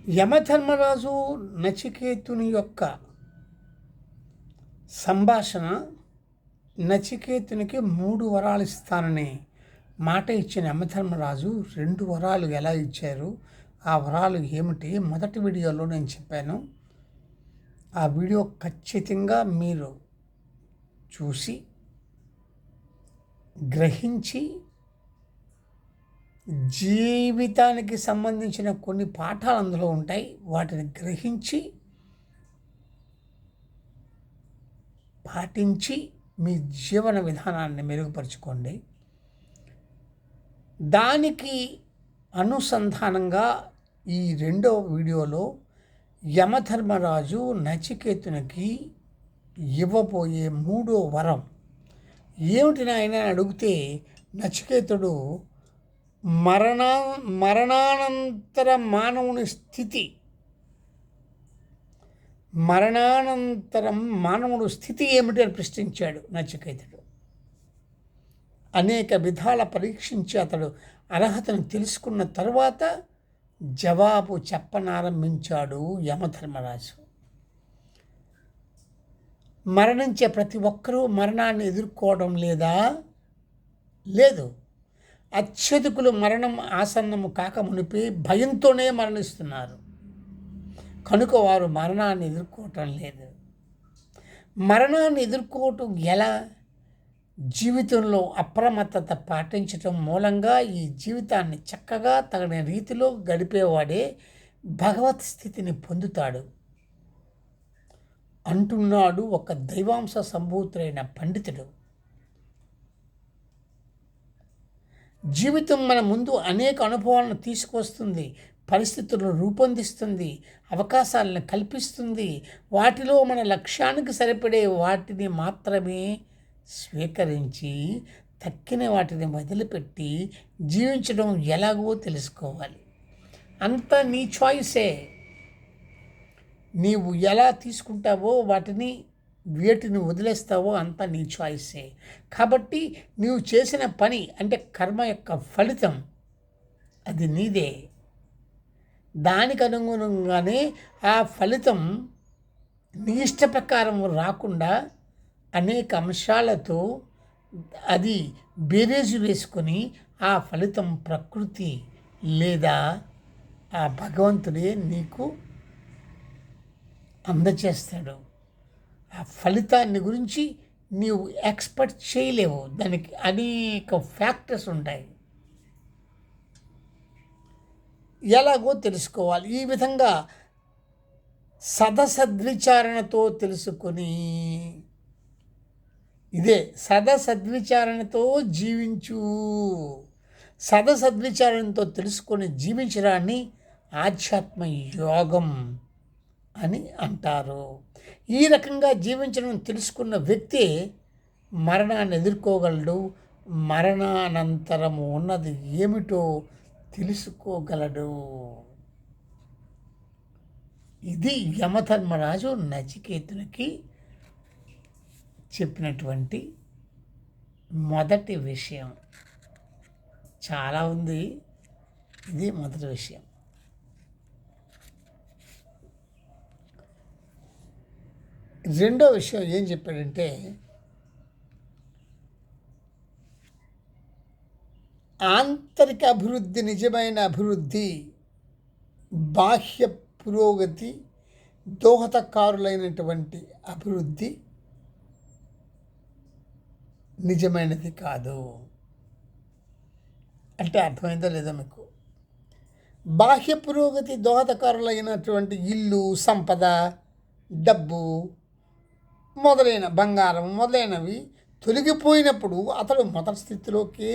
యమధర్మరాజు నచికేతుని యొక్క సంభాషణ. నచికేతునికి 3 వరాలు ఇస్తానని మాట ఇచ్చిన యమధర్మరాజు 2 వరాలు ఎలా ఇచ్చారు, ఆ వరాలు ఏమిటి మొదటి వీడియోలో నేను చెప్పాను. ఆ వీడియో ఖచ్చితంగా మీరు చూసి గ్రహించి జీవితానికి సంబంధించిన కొన్ని పాఠాలు అందులో ఉంటాయి. వాటిని గ్రహించి పాటించి మీ జీవన విధానాన్ని మెరుగుపరుచుకోండి. దానికి అనుసంధానంగా ఈ 2వ వీడియోలో యమధర్మరాజు నచికేతునికి ఇవ్వబోయే 3వ వరం ఏమిటి నాయన అడిగితే, నచికేతుడు మరణానంతర మానవుని స్థితి, మరణానంతరం మానవుడు స్థితి ఏమిటి అని ప్రశ్నించాడు నచికేతుడు. అనేక విధాల పరీక్షించి అతడు అర్హతను తెలుసుకున్న తర్వాత జవాబు చెప్పనారంభించాడు యమధర్మరాజు. మరణించే ప్రతి ఒక్కరూ మరణాన్ని ఎదుర్కోవడం లేదా? లేదు. అత్యధికులు మరణం ఆసన్నము కాక మునిపి భయంతోనే మరణిస్తున్నారు కనుక వారు మరణాన్ని ఎదుర్కోవటం లేదు. మరణాన్ని ఎదుర్కోవటం ఎలా? జీవితంలో అప్రమత్తత పాటించటం మూలంగా ఈ జీవితాన్ని చక్కగా తగిన రీతిలో గడిపేవాడే భగవత్ స్థితిని పొందుతాడు అంటున్నాడు ఒక దైవాంశ సంభూతుడైన పండితుడు. జీవితం మన ముందు అనేక అనుభవాలను తీసుకొస్తుంది, పరిస్థితులను రూపొందిస్తుంది, అవకాశాలను కల్పిస్తుంది. వాటిలో మన లక్ష్యానికి సరిపడే వాటిని మాత్రమే స్వీకరించి తక్కిన వాటిని వదిలిపెట్టి జీవించడం ఎలాగో తెలుసుకోవాలి. అంతా నీ చాయిసే. నీవు ఎలా తీసుకుంటావో వేటిని వదిలేస్తావో అంతా నీ చాయిసే. కాబట్టి నీవు చేసిన పని అంటే కర్మ యొక్క ఫలితం అది నీదే. దానికి అనుగుణంగానే ఆ ఫలితం నీ ఇష్ట ప్రకారం రాకుండా అనేక అంశాలతో అది బేరేజు వేసుకొని ఆ ఫలితం ప్రకృతి లేదా ఆ భగవంతుడే నీకు అందచేస్తాడు. ఆ ఫలితాన్ని గురించి నీవు ఎక్స్పెక్ట్ చేయలేవు. దానికి అనేక ఫ్యాక్టర్స్ ఉంటాయి. ఎలాగో తెలుసుకోవాలి. ఈ విధంగా సదసద్విచారణతో తెలుసుకొని, ఇదే సదసద్విచారణతో జీవించు. సదసద్విచారణతో తెలుసుకొని జీవించడాన్ని ఆధ్యాత్మ యోగం అని అంటారు. ఈ రకంగా జీవించడం తెలుసుకున్న వ్యక్తి మరణాన్ని ఎదుర్కోగలడు. మరణానంతరము ఉన్నది ఏమిటో తెలుసుకోగలడు. ఇది యమధర్మరాజు నచికేతునికి చెప్పినటువంటి మొదటి విషయం. చాలా ఉంది, ఇది మొదటి విషయం. రెండో విషయం ఏం చెప్పాడంటే, ఆంతరిక అభివృద్ధి నిజమైన అభివృద్ధి, బాహ్య పురోగతి దోహదకారులైనటువంటి అభివృద్ధి నిజమైనది కాదు. అంటే అర్థమైందో లేదో మీకు? బాహ్య పురోగతి దోహదకారులైనటువంటి ఇల్లు, సంపద, డబ్బు మొదలైన బంగారం మొదలైనవి తొలగిపోయినప్పుడు అతడు మొదటి స్థితిలోకే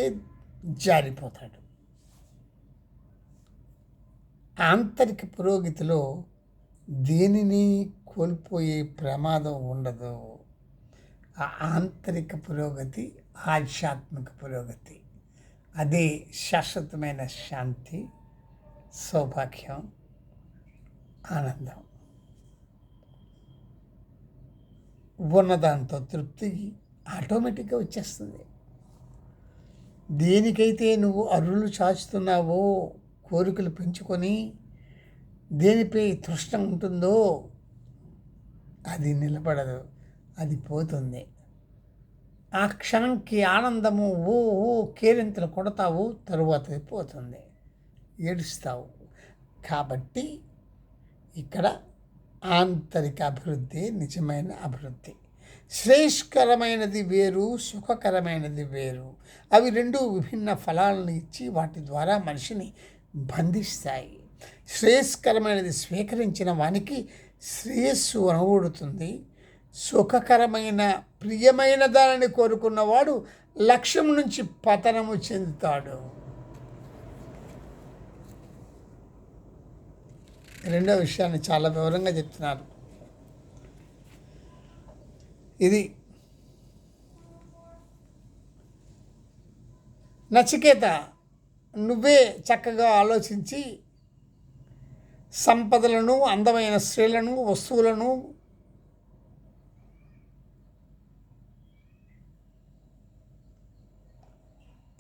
జారిపోతాడు. ఆంతరిక పురోగతిలో దేనిని కోల్పోయే ప్రమాదం ఉండదు. ఆ ఆంతరిక పురోగతి ఆధ్యాత్మిక పురోగతి. అదే శాశ్వతమైన శాంతి, సౌభాగ్యం, ఆనందం. ఉన్నదాంతో తృప్తి ఆటోమేటిక్గా వచ్చేస్తుంది. దేనికైతే నువ్వు అరులు చాచుతున్నావో, కోరికలు పెంచుకొని దేనిపై తృష్ణ ఉంటుందో అది నిలబడదు, అది పోతుంది. ఆ క్షణంకి ఆనందము ఓ ఓ కేరింతలు కొడతావు, తరువాత పోతుంది, ఏడుస్తావు. కాబట్టి ఇక్కడ ఆంతరిక అభివృద్ధి నిజమైన అభివృద్ధి. శ్రేయస్కరమైనది వేరు, సుఖకరమైనది వేరు. అవి రెండు విభిన్న ఫలాలను ఇచ్చి వాటి ద్వారా మనిషిని బంధిస్తాయి. శ్రేయస్కరమైనది స్వీకరించిన వానికి శ్రేయస్సు అనుభూడుతుంది. సుఖకరమైన ప్రియమైన దానిని కోరుకున్నవాడు లక్ష్యం నుంచి పతనము చెందుతాడు. రెండో విషయాన్ని చాలా వివరంగా చెప్తున్నారు. ఇది నచికేత, నువ్వే చక్కగా ఆలోచించి సంపదలను, అందమైన స్త్రీలను, వస్తువులను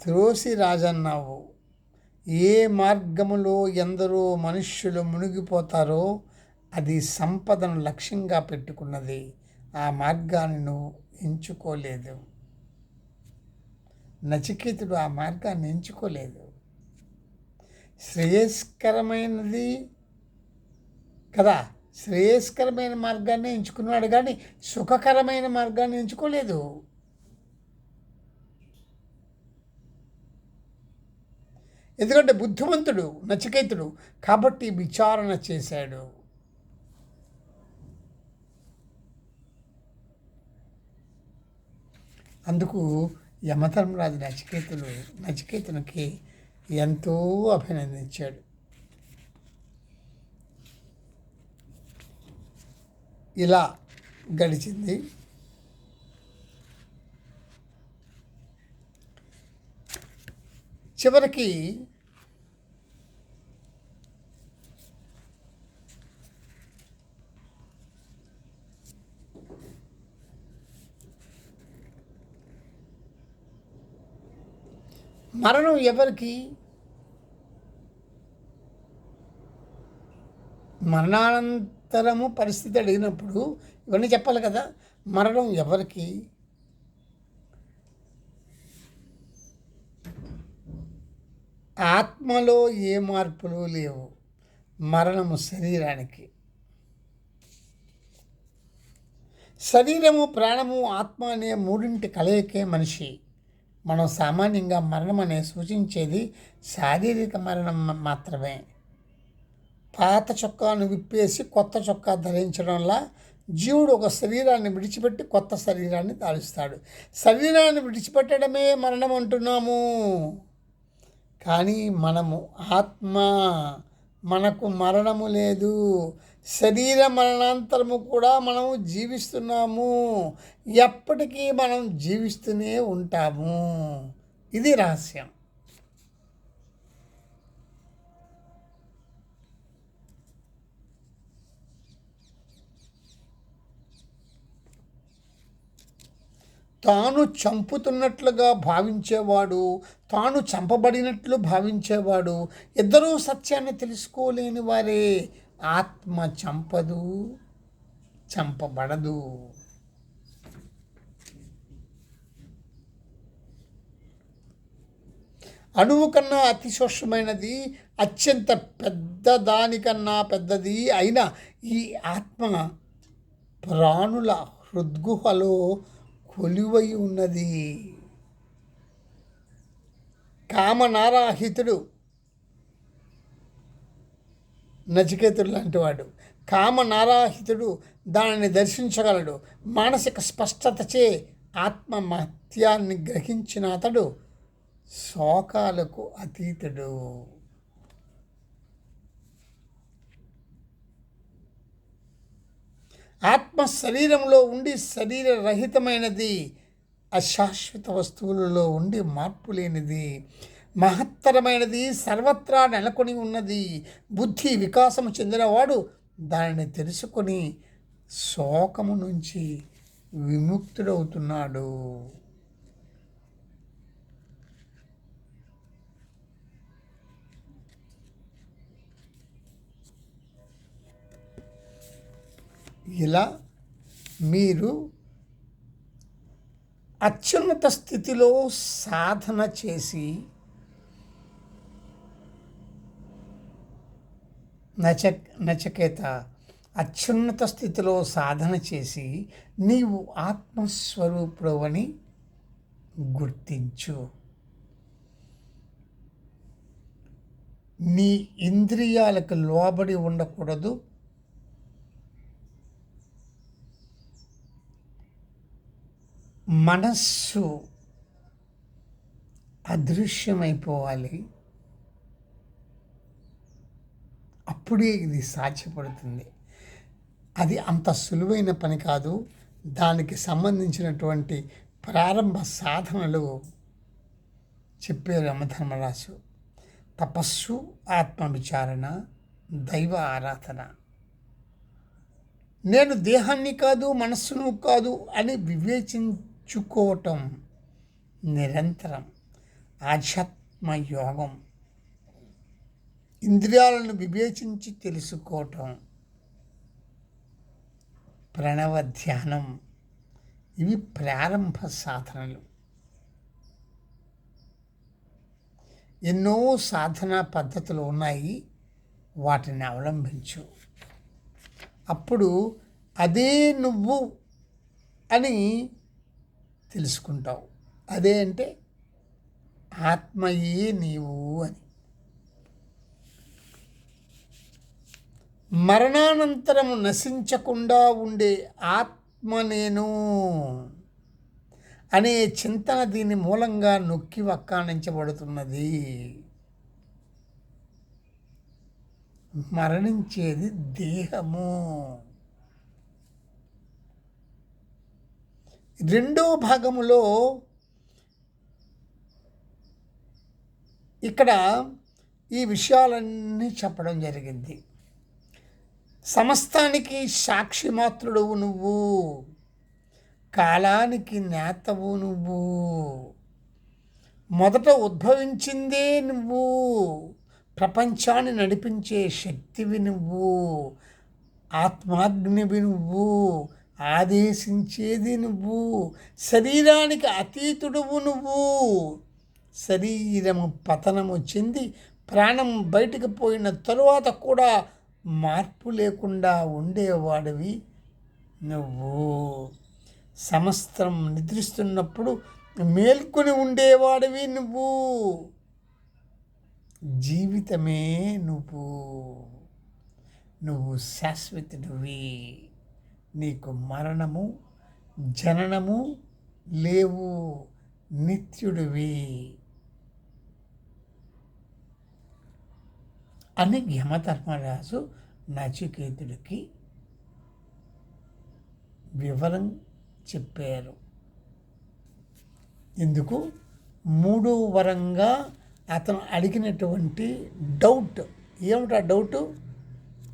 త్రోసి రాజన్నావు. ఏ మార్గములో ఎందరో మనుష్యులు మునిగిపోతారో అది సంపదను లక్ష్యంగా పెట్టుకున్నది. ఆ మార్గాన్ని నువ్వు ఎంచుకోలేదు. నచికేతుడు ఆ మార్గాన్ని ఎంచుకోలేదు. శ్రేయస్కరమైనది కదా, శ్రేయస్కరమైన మార్గాన్ని ఎంచుకున్నాడు, కానీ సుఖకరమైన మార్గాన్ని ఎంచుకోలేదు. ఎందుకంటే బుద్ధిమంతుడు నచికేతుడు కాబట్టి విచారణ చేశాడు. అందుకు యమధర్మరాజు నచికేతునికి ఎంతో అభినందించాడు. ఇలా గడిచింది. చివరికి మరణం ఎవరికి? మరణానంతరము పరిస్థితి అడిగినప్పుడు ఇవన్నీ చెప్పాలి కదా. మరణం ఎవరికి? ఆత్మలో ఏ మార్పులు లేవు. మరణము శరీరానికి. శరీరము, ప్రాణము, ఆత్మ అనే మూడింటి కలయికే మనిషి. మనం సామాన్యంగా మరణం అనే సూచించేది శారీరక మరణం మాత్రమే. పాత చొక్కాను విప్పేసి కొత్త చొక్కా ధరించడంలా జీవుడు ఒక శరీరాన్ని విడిచిపెట్టి కొత్త శరీరాన్ని తాలుస్తాడు. శరీరాన్ని విడిచిపెట్టడమే మరణం అంటున్నాము, కానీ మనము ఆత్మ, మనకు మరణము లేదు. శరీర మరణాంతరము కూడా మనము జీవిస్తున్నాము. ఎప్పటికీ మనం జీవిస్తూనే ఉంటాము. ఇది రహస్యం. తాను చంపుతున్నట్లుగా భావించేవాడు, తాను చంపబడినట్లు భావించేవాడు ఇద్దరూ సత్యాన్ని తెలుసుకోలేని వారే. ఆత్మ చంపదు, చంపబడదు. అణువు కన్నా అతి సూక్ష్మమైనది, అత్యంత పెద్దదానికన్నా పెద్దది అయిన ఈ ఆత్మ ప్రాణుల హృద్గుహలో కొలువై ఉన్నది. కామనారాహితుడు నచికేతుడు లాంటి వాడు. కామనారాహితుడు దానిని దర్శించగలడు. మానసిక స్పష్టతచే ఆత్మ మహత్యాన్ని గ్రహించిన అతడు శోకాలకు అతీతుడు. ఆత్మ శరీరంలో ఉండి శరీరరహితమైనది, అశాశ్వత వస్తువులలో ఉండి మార్పు లేనిది, మహత్తరమైనది, సర్వత్రా నెలకొని ఉన్నది. బుద్ధి వికాసము చెందినవాడు దానిని తెలుసుకొని శోకము నుంచి విముక్తుడవుతున్నాడు. ఇలా మీరు అత్యున్నత స్థితిలో సాధన చేసి నచికేత అత్యున్నత స్థితిలో సాధన చేసి నీవు ఆత్మస్వరూపుడవని గుర్తించు. నీ ఇంద్రియాలకు లోబడి ఉండకూడదు. మనస్సు అదృశ్యమైపోవాలి. అప్పుడే ఇది సాధ్యపడుతుంది. అది అంత సులువైన పని కాదు. దానికి సంబంధించినటువంటి ప్రారంభ సాధనలు చెప్పారు యమధర్మరాజు. తపస్సు, ఆత్మవిచారణ, దైవ ఆరాధన. నేను దేహాన్ని కాదు, మనస్సును కాదు అని వివేచించుకోవటం నిరంతరం ఆధ్యాత్మ యోగం. ఇంద్రియాలను వివేచించి తెలుసుకోవటం ప్రణవ ధ్యానం. ఇవి ప్రారంభ సాధనలు. ఎన్నో సాధనా పద్ధతులు ఉన్నాయి, వాటిని అవలంబించు. అప్పుడు అదే నువ్వు అని తెలుసుకుంటావు. అదే అంటే ఆత్మయే నీవు అని. మరణానంతరము నశించకుండా ఉండే ఆత్మ నేను అనే చింతన దీని మూలంగా నొక్కి వక్కాణించబడుతున్నది. మరణించేది దేహము. రెండో భాగములో ఇక్కడ ఈ విషయాలన్నీ చెప్పడం జరిగింది. సమస్తానికి సాక్షి మాత్రుడవు నువ్వు, కాలానికి నేతవు నువ్వు, మొదట ఉద్భవించిందే నువ్వు, ప్రపంచాన్ని నడిపించే శక్తివి నువ్వు, ఆత్మాగ్నివి నువ్వు, ఆదేశించేది నువ్వు, శరీరానికి అతీతుడువు నువ్వు. శరీరము పతనము చెంది ప్రాణం బయటకు పోయిన తరువాత కూడా మార్పు లేకుండా ఉండేవాడివి నువ్వు. సమస్తం నిద్రిస్తున్నప్పుడు మేల్కొని ఉండేవాడివి నువ్వు. జీవితమే నువ్వు. నువ్వు శాశ్వతుడివి. నీకు మరణము జననము లేవు. నిత్యుడివి అని యమధర్మరాజు నచికేతుడికి వివరం చెప్పారు. ఎందుకు? మూడో వరంగా అతను అడిగినటువంటి డౌట్ ఏమిటా డౌటు?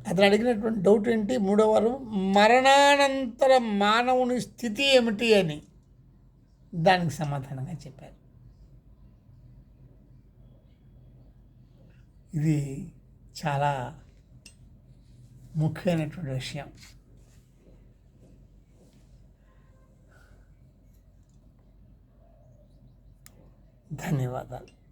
అతను అడిగినటువంటి డౌట్ ఏంటి? మూడో వరం మరణానంతర మానవుని స్థితి ఏమిటి అని. దానికి సమాధానంగా చెప్పారు. ఇది చాలా ముఖ్యమైనటువంటి విషయం. ధన్యవాదాలు.